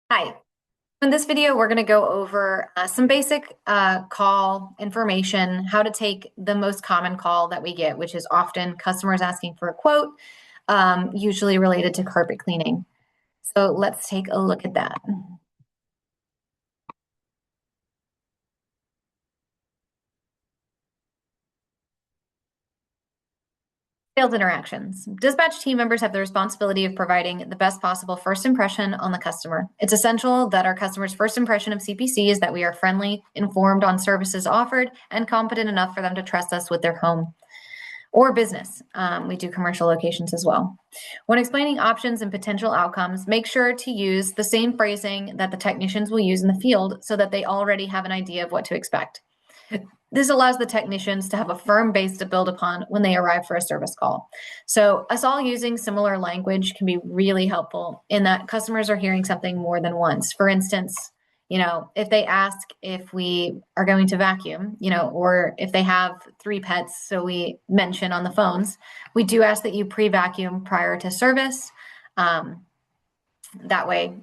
Hi. In this video, we're going to go over some basic call information, how to take the most common call that we get, which is often customers asking for a quote, usually related to carpet cleaning. So let's take a look at that. Sales interactions. Dispatch team members have the responsibility of providing the best possible first impression on the customer. It's essential that our customer's first impression of CPC is that we are friendly, informed on services offered, and competent enough for them to trust us with their home or business. We do commercial locations as well. When explaining options and potential outcomes, make sure to use the same phrasing that the technicians will use in the field so that they already have an idea of what to expect. This allows the technicians to have a firm base to build upon when they arrive for a service call. So us all using similar language can be really helpful in that customers are hearing something more than once. For instance, if they ask if we are going to vacuum, or if they have 3 pets, so we mention on the phones, we do ask that you pre-vacuum prior to service. That way,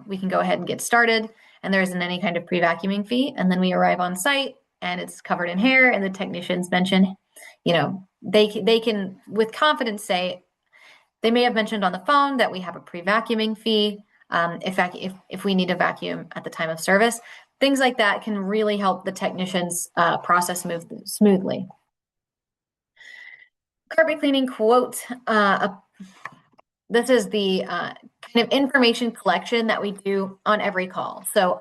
we can go ahead and get started and there isn't any kind of pre-vacuuming fee. And then we arrive on site and it's covered in hair and the technicians mention, they can with confidence say, they may have mentioned on the phone that we have a pre-vacuuming fee, if we need a vacuum at the time of service. Things like that can really help the technicians process smoothly. Carpet cleaning quote. This is the kind of information collection that we do on every call. So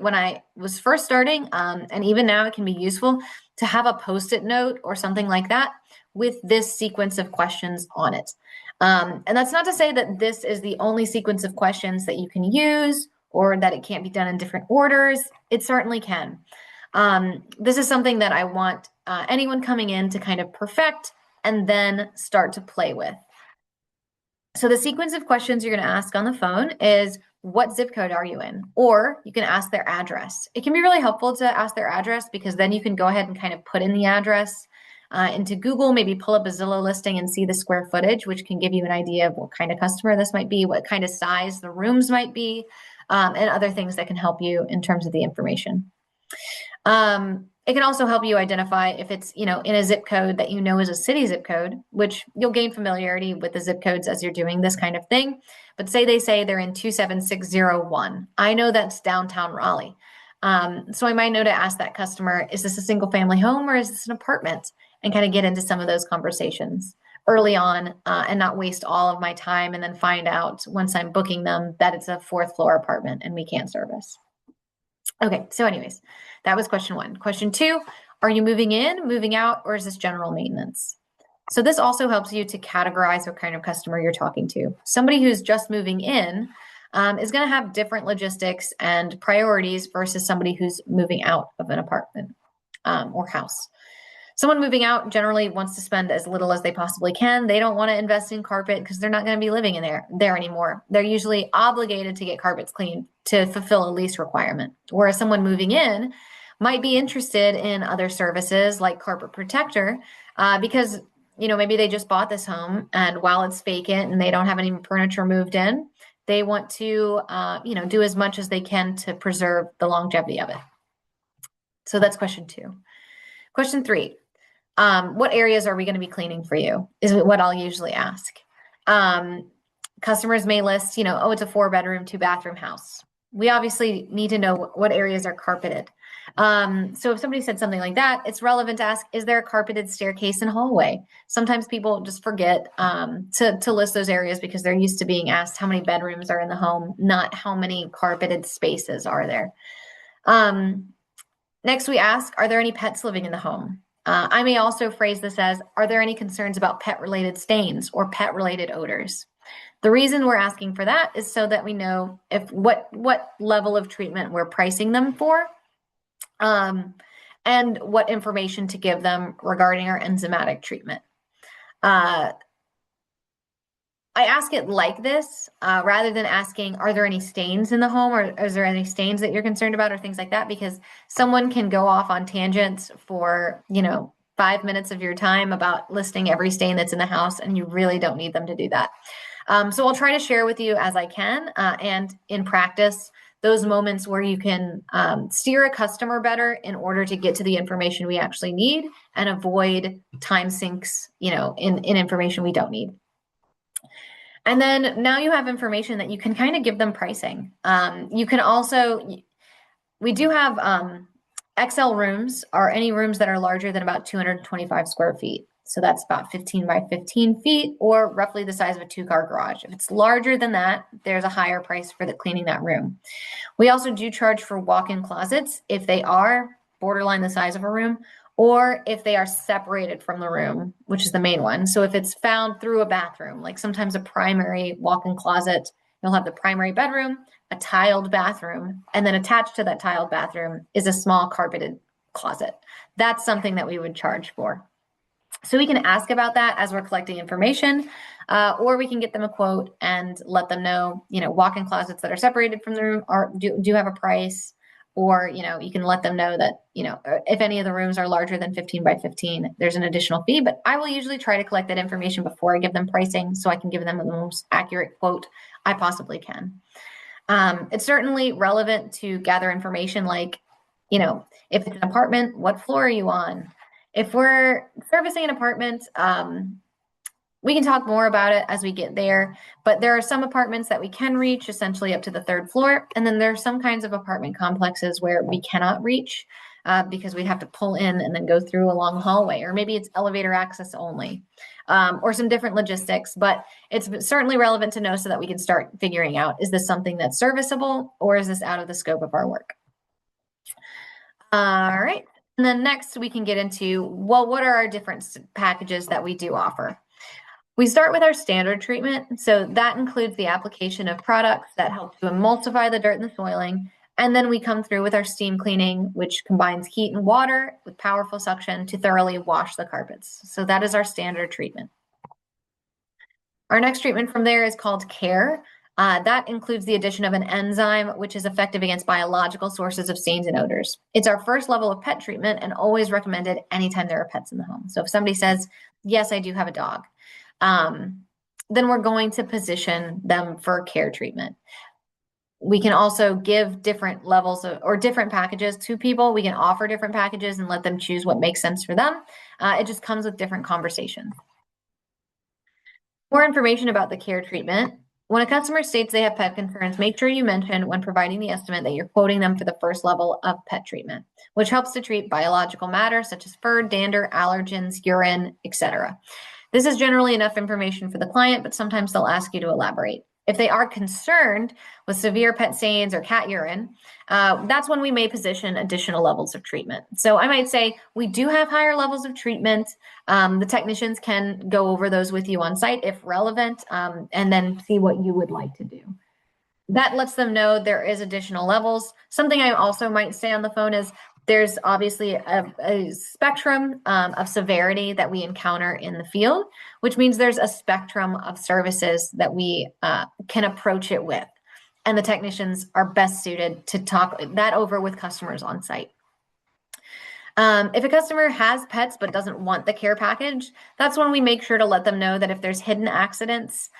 when I was first starting, and even now it can be useful to have a Post-it note or something like that with this sequence of questions on it. And that's not to say that this is the only sequence of questions that you can use or that it can't be done in different orders. It certainly can. This is something that I want anyone coming in to kind of perfect and then start to play with. So the sequence of questions you're going to ask on the phone is, what zip code are you in? Or you can ask their address. It can be really helpful to ask their address because then you can go ahead and kind of put in the address into Google, maybe pull up a Zillow listing and see the square footage, which can give you an idea of what kind of customer this might be, what kind of size the rooms might be, and other things that can help you in terms of the information. It can also help you identify if it's, in a zip code that is a city zip code, which you'll gain familiarity with the zip codes as you're doing this kind of thing. But they say they're in 27601. I know that's downtown Raleigh. So I might know to ask that customer, is this a single family home or is this an apartment? And kind of get into some of those conversations early on and not waste all of my time and then find out once I'm booking them that it's a 4th floor apartment and we can't service. Okay, so anyways, that was question 1. Question 2, are you moving in, moving out, or is this general maintenance? So this also helps you to categorize what kind of customer you're talking to. Somebody who's just moving in is going to have different logistics and priorities versus somebody who's moving out of an apartment or house. Someone moving out generally wants to spend as little as they possibly can. They don't want to invest in carpet because they're not going to be living in there anymore. They're usually obligated to get carpets cleaned to fulfill a lease requirement. Whereas someone moving in might be interested in other services like carpet protector because maybe they just bought this home and while it's vacant and they don't have any furniture moved in, they want to do as much as they can to preserve the longevity of it. So that's question 2. Question 3. What areas are we going to be cleaning for you is what I'll usually ask. Customers may list, it's a 4-bedroom, 2-bathroom house. We obviously need to know what areas are carpeted. So if somebody said something like that, it's relevant to ask, is there a carpeted staircase and hallway? Sometimes people just forget to list those areas because they're used to being asked how many bedrooms are in the home, not how many carpeted spaces are there. Next, we ask, are there any pets living in the home? I may also phrase this as, are there any concerns about pet-related stains or pet-related odors? The reason we're asking for that is so that we know what level of treatment we're pricing them for, and what information to give them regarding our enzymatic treatment. I ask it like this, rather than asking, are there any stains in the home or is there any stains that you're concerned about or things like that? Because someone can go off on tangents for, 5 minutes of your time about listing every stain that's in the house, and you really don't need them to do that. So I'll try to share with you as I can, and in practice, those moments where you can steer a customer better in order to get to the information we actually need and avoid time sinks, in information we don't need. And then now you have information that you can kind of give them pricing. You can also, we do have XL rooms, or any rooms that are larger than about 225 square feet. So that's about 15 by 15 feet, or roughly the size of a 2-car garage. If it's larger than that, there's a higher price for cleaning that room. We also do charge for walk-in closets if they are borderline the size of a room, or if they are separated from the room, which is the main one. So if it's found through a bathroom, like sometimes a primary walk-in closet, you'll have the primary bedroom, a tiled bathroom, and then attached to that tiled bathroom is a small carpeted closet. That's something that we would charge for. So we can ask about that as we're collecting information, or we can get them a quote and let them know, walk-in closets that are separated from the room do have a price, or, you can let them know that, if any of the rooms are larger than 15 by 15, there's an additional fee. But I will usually try to collect that information before I give them pricing so I can give them the most accurate quote I possibly can. It's certainly relevant to gather information like, if it's an apartment, what floor are you on? If we're servicing an apartment, we can talk more about it as we get there, but there are some apartments that we can reach essentially up to the 3rd floor. And then there are some kinds of apartment complexes where we cannot reach because we'd have to pull in and then go through a long hallway, or maybe it's elevator access only, or some different logistics. But it's certainly relevant to know so that we can start figuring out, is this something that's serviceable, or is this out of the scope of our work? All right. And then next we can get into, well, what are our different packages that we do offer? We start with our standard treatment. So that includes the application of products that help to emulsify the dirt and the soiling. And then we come through with our steam cleaning, which combines heat and water with powerful suction to thoroughly wash the carpets. So that is our standard treatment. Our next treatment from there is called care. That includes the addition of an enzyme, which is effective against biological sources of stains and odors. It's our first level of pet treatment and always recommended anytime there are pets in the home. So if somebody says, yes, I do have a dog, then we're going to position them for care treatment. We can also give different levels or different packages to people. We can offer different packages and let them choose what makes sense for them. It just comes with different conversations. More information about the care treatment. When a customer states they have pet concerns, make sure you mention when providing the estimate that you're quoting them for the first level of pet treatment, which helps to treat biological matter such as fur, dander, allergens, urine, etc. This is generally enough information for the client, but sometimes they'll ask you to elaborate. If they are concerned with severe pet stains or cat urine, that's when we may position additional levels of treatment. So I might say we do have higher levels of treatment. The technicians can go over those with you on site if relevant, and then see what you would like to do. That lets them know there is additional levels. Something I also might say on the phone is there's obviously a spectrum of severity that we encounter in the field, which means there's a spectrum of services that we can approach it with. And the technicians are best suited to talk that over with customers on site. If a customer has pets but doesn't want the care package, that's when we make sure to let them know that if there's hidden accidents,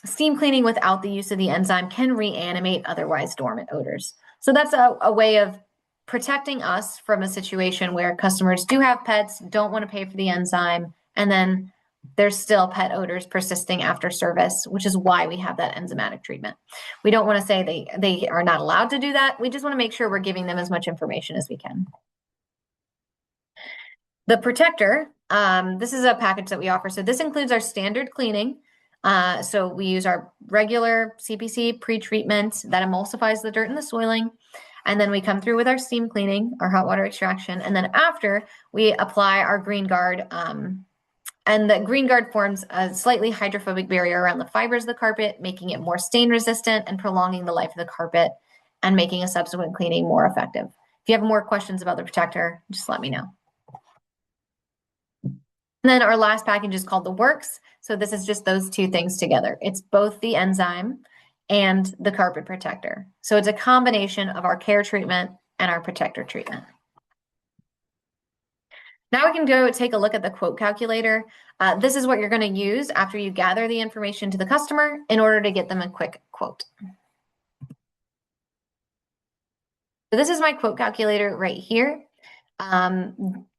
steam cleaning without the use of the enzyme can reanimate otherwise dormant odors. So that's a way of protecting us from a situation where customers do have pets, don't want to pay for the enzyme, and then there's still pet odors persisting after service, which is why we have that enzymatic treatment. We don't want to say they are not allowed to do that. We just want to make sure we're giving them as much information as we can. The protector, this is a package that we offer. So this includes our standard cleaning. So we use our regular CPC pre-treatment that emulsifies the dirt and the soiling. And then we come through with our steam cleaning, our hot water extraction. And then after, we apply our Green Guard. And the Green Guard forms a slightly hydrophobic barrier around the fibers of the carpet, making it more stain resistant and prolonging the life of the carpet and making a subsequent cleaning more effective. If you have more questions about the protector, just let me know. And then our last package is called the Works. So this is just those two things together. It's both the enzyme and the carpet protector. So it's a combination of our care treatment and our protector treatment. Now we can go take a look at the quote calculator. This is what you're going to use after you gather the information to the customer in order to get them a quick quote. So this is my quote calculator right here.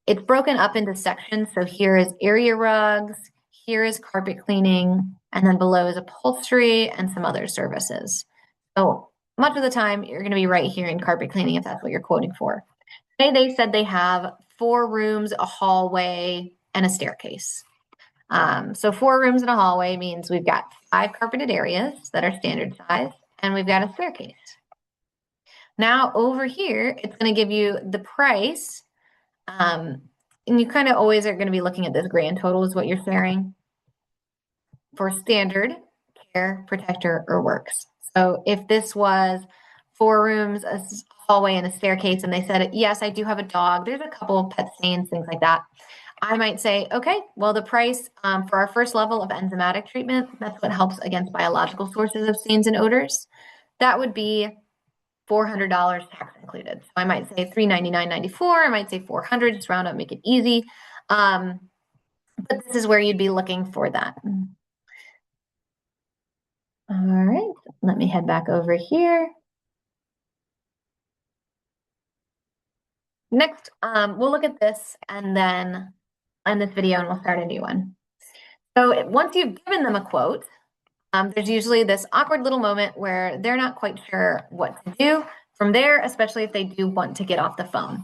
It's broken up into sections. So here is area rugs, here is carpet cleaning, and then below is upholstery and some other services. So much of the time, you're going to be right here in carpet cleaning if that's what you're quoting for. Today, they said they have 4 rooms, a hallway, and a staircase. So 4 rooms and a hallway means we've got 5 carpeted areas that are standard size, and we've got a staircase. Now over here, it's going to give you the price. And you kind of always are going to be looking at this grand total is what you're sharing for standard, care, protector, or works. So if this was 4 rooms, a hallway, and a staircase, and they said, yes, I do have a dog, there's a couple of pet stains, things like that. I might say, okay, well, the price for our first level of enzymatic treatment, that's what helps against biological sources of stains and odors, that would be $400 tax included. So I might say $399.94. I might say $400, just round up, make it easy. But this is where you'd be looking for that. All right, let me head back over here. Next, we'll look at this and then end this video and we'll start a new one. So once you've given them a quote, there's usually this awkward little moment where they're not quite sure what to do from there, especially if they do want to get off the phone.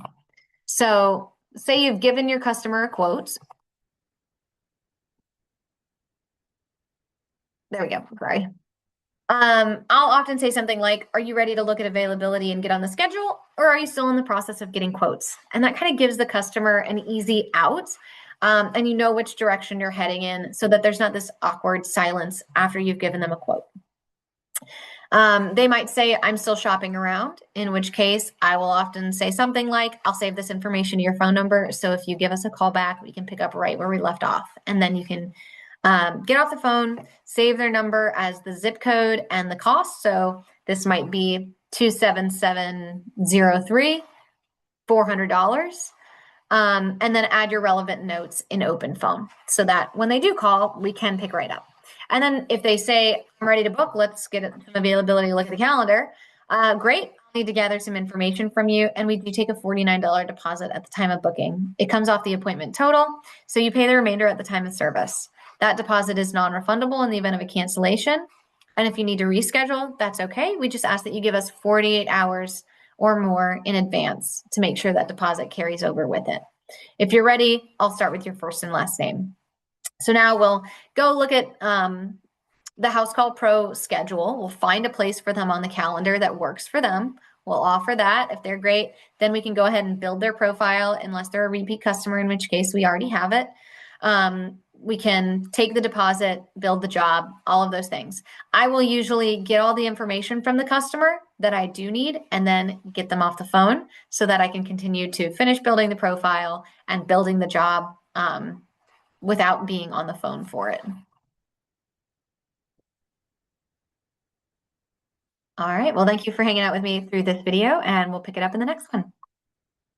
So say you've given your customer a quote. There we go, sorry. I'll often say something like, are you ready to look at availability and get on the schedule? Or are you still in the process of getting quotes? And that kind of gives the customer an easy out. And you know which direction you're heading in so that there's not this awkward silence after you've given them a quote. They might say, I'm still shopping around, in which case I will often say something like, I'll save this information to your phone number. So if you give us a call back, we can pick up right where we left off. And then you can get off the phone, save their number as the zip code and the cost. So this might be 27703, $400. And then add your relevant notes in open phone so that when they do call, we can pick right up. And then if they say, I'm ready to book, let's get some availability, look at the calendar. Great. I need to gather some information from you. And we do take a $49 deposit at the time of booking. It comes off the appointment total. So you pay the remainder at the time of service. That deposit is non-refundable in the event of a cancellation. And if you need to reschedule, that's okay. We just ask that you give us 48 hours or more in advance to make sure that deposit carries over with it. If you're ready, I'll start with your first and last name. So now we'll go look at the House Call Pro schedule. We'll find a place for them on the calendar that works for them. We'll offer that. If they're great, then we can go ahead and build their profile unless they're a repeat customer, in which case we already have it. We can take the deposit, build the job, all of those things. I will usually get all the information from the customer that I do need and then get them off the phone so that I can continue to finish building the profile and building the job without being on the phone for it. All right, well, thank you for hanging out with me through this video, and we'll pick it up in the next one.